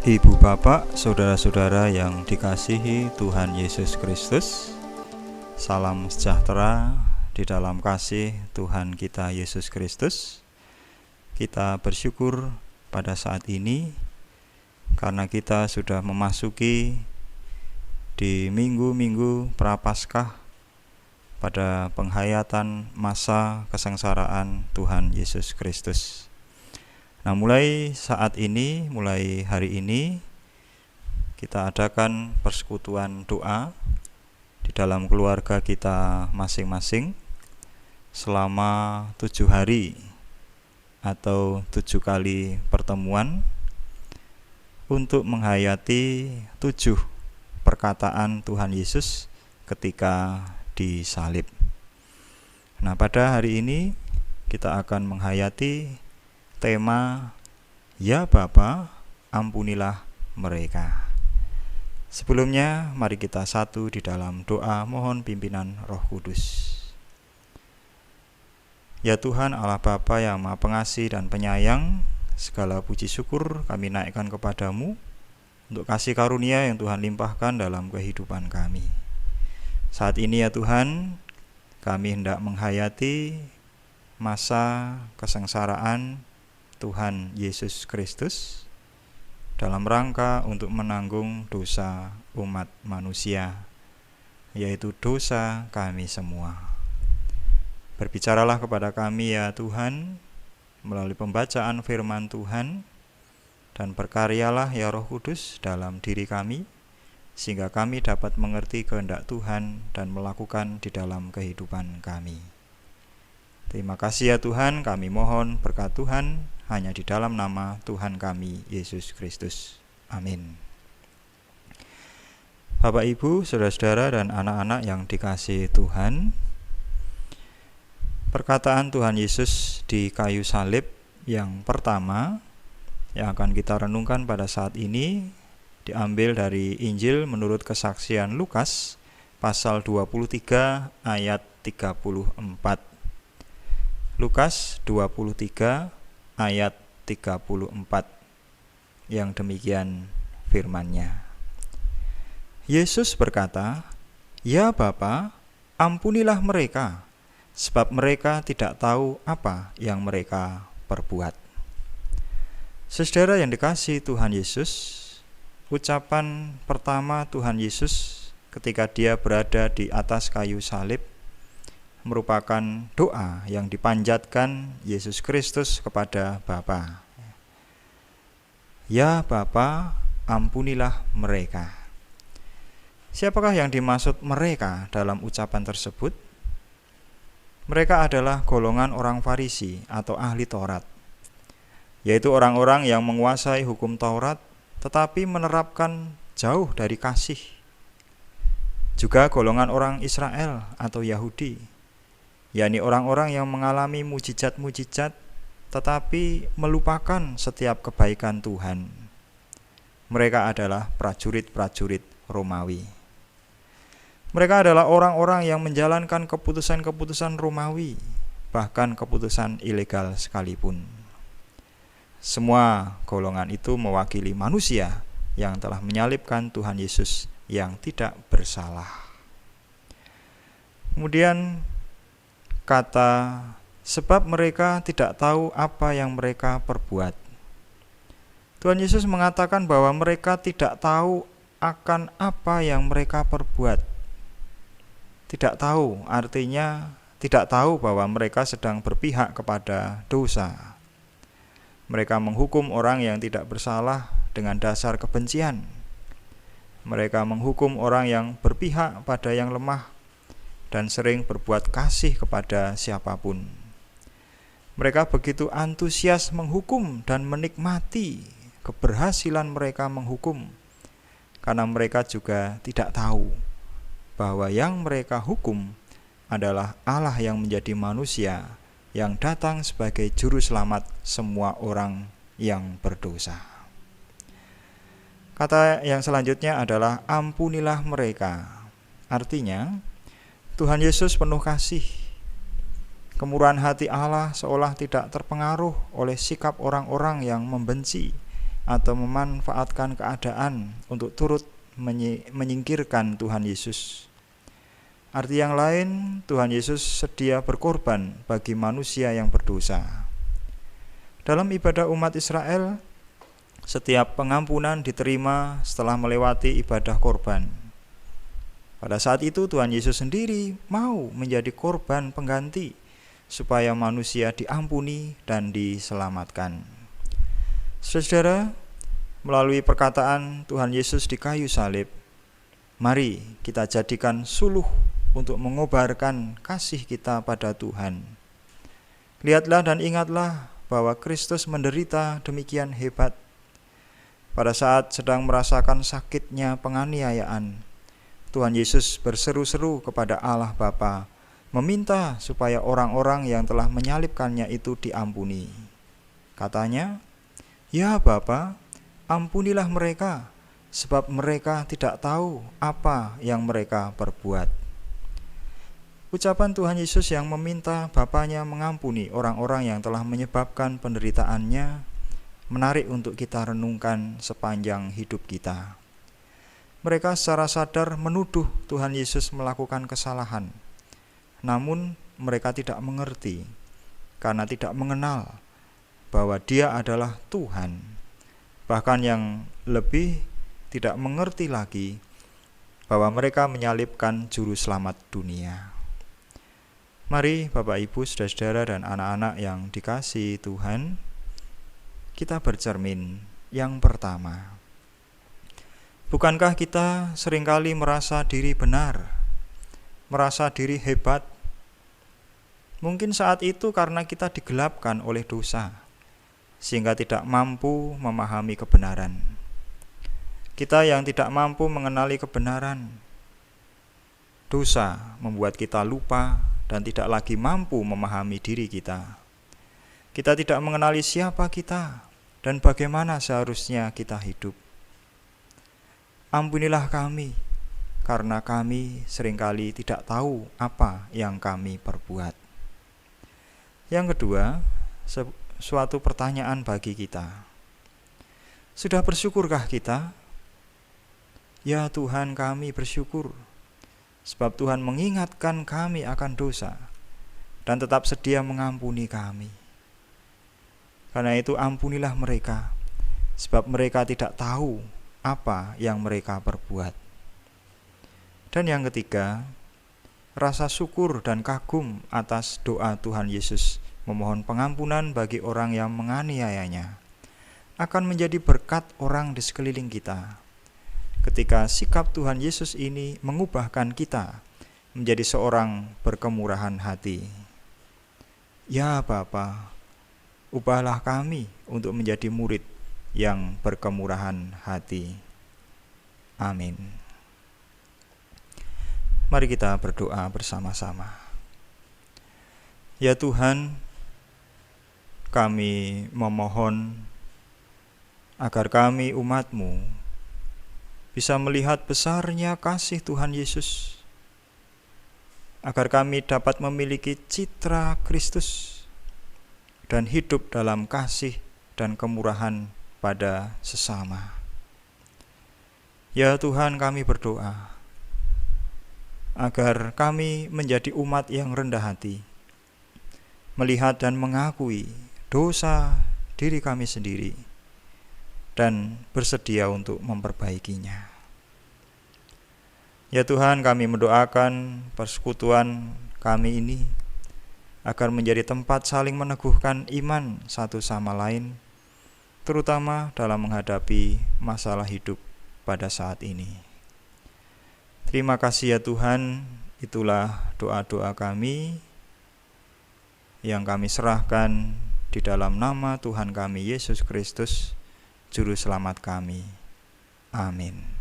Ibu bapak, saudara-saudara yang dikasihi Tuhan Yesus Kristus, salam sejahtera di dalam kasih Tuhan kita Yesus Kristus. Kita bersyukur pada saat ini karena kita sudah memasuki di minggu-minggu Prapaskah pada penghayatan masa kesengsaraan Tuhan Yesus Kristus. Nah, mulai hari ini kita adakan persekutuan doa di dalam keluarga kita masing-masing selama 7 hari atau 7 kali pertemuan untuk menghayati 7 perkataan Tuhan Yesus ketika disalib. Nah, pada hari ini kita akan menghayati tema "Ya Bapa, ampunilah mereka". Sebelumnya, mari kita satu di dalam doa mohon pimpinan Roh Kudus. Ya Tuhan Allah Bapa yang Maha Pengasih dan Penyayang, segala puji syukur kami naikkan kepadamu untuk kasih karunia yang Tuhan limpahkan dalam kehidupan kami. Saat ini ya Tuhan, kami hendak menghayati masa kesengsaraan Tuhan Yesus Kristus dalam rangka untuk menanggung dosa umat manusia, yaitu dosa kami semua. Berbicaralah kepada kami ya Tuhan melalui pembacaan firman Tuhan, dan berkaryalah ya Roh Kudus dalam diri kami sehingga kami dapat mengerti kehendak Tuhan dan melakukan di dalam kehidupan kami. Terima kasih ya Tuhan, kami mohon berkat Tuhan hanya di dalam nama Tuhan kami Yesus Kristus. Amin. Bapak Ibu, saudara-saudara dan anak-anak yang dikasihi Tuhan, perkataan Tuhan Yesus di kayu salib yang pertama yang akan kita renungkan pada saat ini diambil dari Injil menurut kesaksian Lukas pasal 23 ayat 34. Lukas 23 ayat 34 yang demikian firman-Nya. Yesus berkata, "Ya Bapa, ampunilah mereka, sebab mereka tidak tahu apa yang mereka perbuat." Saudara yang dikasihi Tuhan Yesus, ucapan pertama Tuhan Yesus ketika dia berada di atas kayu salib merupakan doa yang dipanjatkan Yesus Kristus kepada Bapa. Ya Bapa, ampunilah mereka. Siapakah yang dimaksud mereka dalam ucapan tersebut? Mereka adalah golongan orang Farisi atau ahli Taurat, yaitu orang-orang yang menguasai hukum Taurat tetapi menerapkan jauh dari kasih. Juga golongan orang Israel atau Yahudi, yakni orang-orang yang mengalami mujizat-mujizat tetapi melupakan setiap kebaikan Tuhan. Mereka adalah prajurit-prajurit Romawi. Mereka adalah orang-orang yang menjalankan keputusan-keputusan Romawi, bahkan keputusan ilegal sekalipun. Semua golongan itu mewakili manusia yang telah menyalibkan Tuhan Yesus yang tidak bersalah. Kemudian kata sebab mereka tidak tahu apa yang mereka perbuat. Tuhan Yesus mengatakan bahwa mereka tidak tahu akan apa yang mereka perbuat. Tidak tahu artinya tidak tahu bahwa mereka sedang berpihak kepada dosa. Mereka menghukum orang yang tidak bersalah dengan dasar kebencian. Mereka menghukum orang yang berpihak pada yang lemah dan sering berbuat kasih kepada siapapun. Mereka begitu antusias menghukum dan menikmati keberhasilan mereka menghukum, karena mereka juga tidak tahu bahwa yang mereka hukum adalah Allah yang menjadi manusia, yang datang sebagai juru selamat semua orang yang berdosa. Kata yang selanjutnya adalah ampunilah mereka. Artinya, Tuhan Yesus penuh kasih. Kemurahan hati Allah seolah tidak terpengaruh oleh sikap orang-orang yang membenci atau memanfaatkan keadaan untuk turut menyingkirkan Tuhan Yesus. Arti yang lain, Tuhan Yesus sedia berkorban bagi manusia yang berdosa. Dalam ibadah umat Israel, setiap pengampunan diterima setelah melewati ibadah korban. Pada saat itu Tuhan Yesus sendiri mau menjadi korban pengganti supaya manusia diampuni dan diselamatkan. Saudara, melalui perkataan Tuhan Yesus di kayu salib, mari kita jadikan suluh untuk mengobarkan kasih kita pada Tuhan. Lihatlah dan ingatlah bahwa Kristus menderita demikian hebat. Pada saat sedang merasakan sakitnya penganiayaan, Tuhan Yesus berseru-seru kepada Allah Bapa, meminta supaya orang-orang yang telah menyalibkannya itu diampuni. Katanya, "Ya Bapa, ampunilah mereka, sebab mereka tidak tahu apa yang mereka perbuat." Ucapan Tuhan Yesus yang meminta Bapanya mengampuni orang-orang yang telah menyebabkan penderitaannya menarik untuk kita renungkan sepanjang hidup kita. Mereka secara sadar menuduh Tuhan Yesus melakukan kesalahan, namun mereka tidak mengerti karena tidak mengenal bahwa Dia adalah Tuhan. Bahkan yang lebih, tidak mengerti lagi bahwa mereka menyalibkan juru selamat dunia. Mari Bapak Ibu, saudara-saudara dan anak-anak yang dikasihi Tuhan, kita bercermin. Yang pertama, bukankah kita seringkali merasa diri benar, merasa diri hebat? Mungkin saat itu karena kita digelapkan oleh dosa, sehingga tidak mampu memahami kebenaran. Kita yang tidak mampu mengenali kebenaran, dosa membuat kita lupa dan tidak lagi mampu memahami diri kita. Kita tidak mengenali siapa kita dan bagaimana seharusnya kita hidup. Ampunilah kami, karena kami seringkali tidak tahu apa yang kami perbuat. Yang kedua, suatu pertanyaan bagi kita. Sudah bersyukurkah kita? Ya Tuhan, kami bersyukur, sebab Tuhan mengingatkan kami akan dosa dan tetap sedia mengampuni kami. Karena itu ampunilah mereka, sebab mereka tidak tahu apa yang mereka perbuat. Dan yang ketiga, rasa syukur dan kagum atas doa Tuhan Yesus memohon pengampunan bagi orang yang menganiayanya akan menjadi berkat orang di sekeliling kita. Ketika sikap Tuhan Yesus ini mengubahkan kita menjadi seorang berkemurahan hati. Ya Bapa, ubahlah kami untuk menjadi murid yang berkemurahan hati. Amin. Mari kita berdoa bersama-sama. Ya Tuhan, kami memohon agar kami umat-Mu bisa melihat besarnya kasih Tuhan Yesus, agar kami dapat memiliki citra Kristus dan hidup dalam kasih dan kemurahan pada sesama. Ya Tuhan, kami berdoa agar kami menjadi umat yang rendah hati, melihat dan mengakui dosa diri kami sendiri dan bersedia untuk memperbaikinya. Ya Tuhan, kami mendoakan persekutuan kami ini agar menjadi tempat saling meneguhkan iman satu sama lain, terutama dalam menghadapi masalah hidup pada saat ini. Terima kasih ya Tuhan, itulah doa-doa kami yang kami serahkan di dalam nama Tuhan kami Yesus Kristus, Juru Selamat kami. Amin.